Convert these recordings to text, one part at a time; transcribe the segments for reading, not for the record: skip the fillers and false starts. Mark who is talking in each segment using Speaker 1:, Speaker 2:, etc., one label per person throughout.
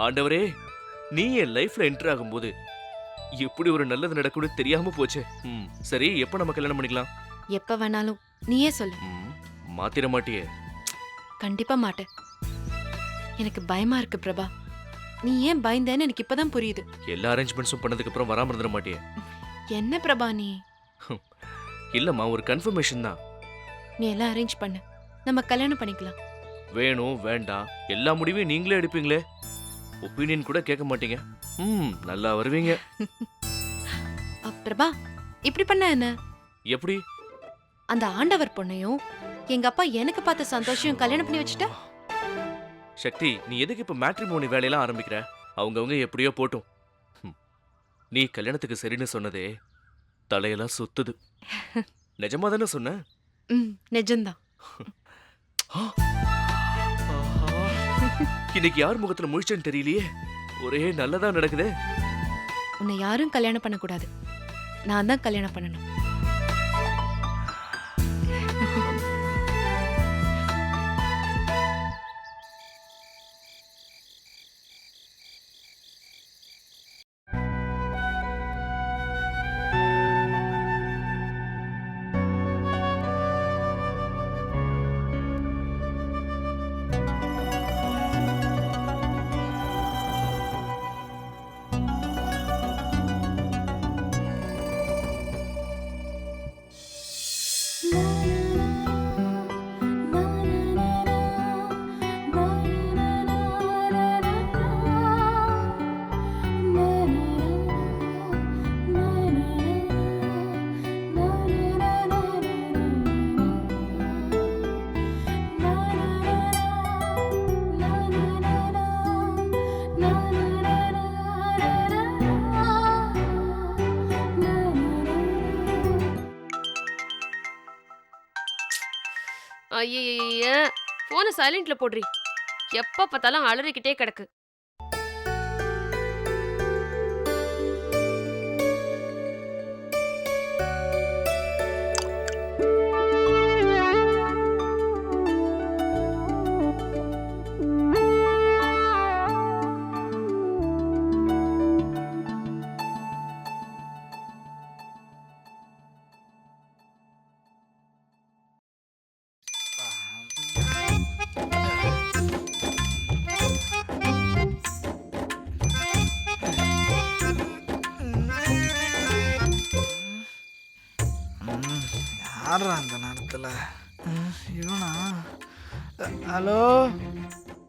Speaker 1: ஆண்டவரே, நீ என் லைஃப்ல என்டர் ஆகும்போது எப்படி ஒரு நல்லது நடக்கும்னு தெரியாம போச்சே. சரி, எப்ப நம்ம கல்யாணம் பண்ணிக்கலாம்?
Speaker 2: எப்ப வேணாலும் நீயே சொல்லு.
Speaker 1: மாத்திர மாட்டியே?
Speaker 2: கண்டிப்பா மாட்டேன். எனக்கு பயமா இருக்கு பிரபா. நீ ஏன் பயந்தேன்னு எனக்கு இப்பதான் புரியுது.
Speaker 1: எல்லா அரேஞ்ச்மெண்ட்ஸும் பண்ணதுக்கு அப்புறம் வராம இருந்துட மாட்டியே?
Speaker 2: என்ன பிரபா நீ?
Speaker 1: இல்லம்மா, ஒரு கன்ஃபர்மேஷன் தான்.
Speaker 2: நீ எல்லாம் அரேஞ்ச் பண்ணு, நம்ம கல்யாணம் பண்ணிக்கலாம்.
Speaker 1: வேணும் வேண்டாம் எல்லா முடிவையும் நீங்களே எடுப்பீங்களே, ஒப்பீனியன் கூட கேட்க மாட்டீங்க. நல்லா வருவீங்க.
Speaker 2: பிரபா, இப்படி பண்ண என்ன?
Speaker 1: எப்படி?
Speaker 2: அந்த ஆண்டவர் பொண்ணையும் எங்க அப்பா எனக்கு பார்த்த சந்தோஷம் கல்யாணம் பண்ணி வச்சுட்டா?
Speaker 1: சக்தி, நீ எதுக்கு இப்ப மேட்ரிமோனி வேலையெல்லாம் ஆரம்பிக்கிற? அவங்கவங்க எப்படியோ போட்டும். நீ கல்யாணத்துக்கு சரின்னு சொன்னதே தலையெல்லாம் சுத்துது. நிஜமா தானே சொன்ன?
Speaker 2: நிஜம்தான்.
Speaker 1: இன்னைக்கு யார் முகத்துல முழிச்சேன்னு தெரியலையே, ஒரே நல்லதா நடக்குதே.
Speaker 2: உன்னை யாரும் கல்யாணம் பண்ணக்கூடாது, நான் தான் கல்யாணம் பண்ணணும்.
Speaker 3: ஐய, போன சைலண்ட்ல போடுறி. எப்ப பார்த்தாலும் அலறிக்கிட்டே கிடக்கு.
Speaker 4: யாரா அந்த நேரத்துல? இவனா? ஹலோ,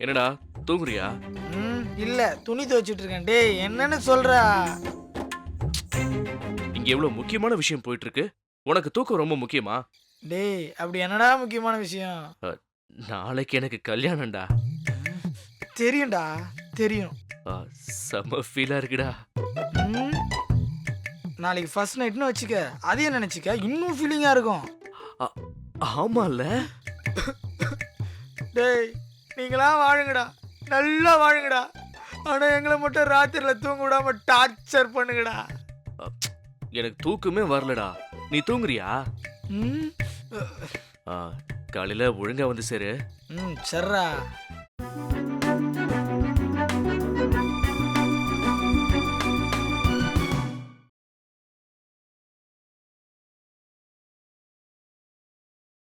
Speaker 1: என்னடா தூங்குறியா?
Speaker 4: இல்ல, துணி துவைச்சிட்டு இருக்கேன். டேய், என்னன்னு சொல்றா?
Speaker 1: இங்க எவ்வளவு முக்கியமான விஷயம் போயிட்டு இருக்கு, உனக்கு தூக்கம் ரொம்ப முக்கியமா?
Speaker 4: டேய், அப்படி என்னடா முக்கியமான விஷயம்?
Speaker 1: நாளைக்கு எனக்கு கல்யாணம்டா.
Speaker 4: தெரியும்டா, தெரியும்.
Speaker 1: செம ஃபீலா இருக்குடா.
Speaker 4: நாளைக்கு ஃபர்ஸ்ட் நைட்னு வச்சுக்க, அதையும் நினைச்சுக்க, இன்னும் ஃபீலிங்கா இருக்கும்.
Speaker 1: ஆமால.
Speaker 4: டேய், நீங்களா வாழுங்கடா, நல்லா வாழுங்கடா. ஆனா எங்களை மட்டும் ராத்திரில தூங்க விடாம டார்ச்சர் பண்ணுங்கடா.
Speaker 1: எனக்கு தூக்கமே வரலடா. நீ தூங்குறியா?
Speaker 4: ம்
Speaker 1: காலையில ஒழுங்கா வந்து சேரு.
Speaker 4: சரிடா.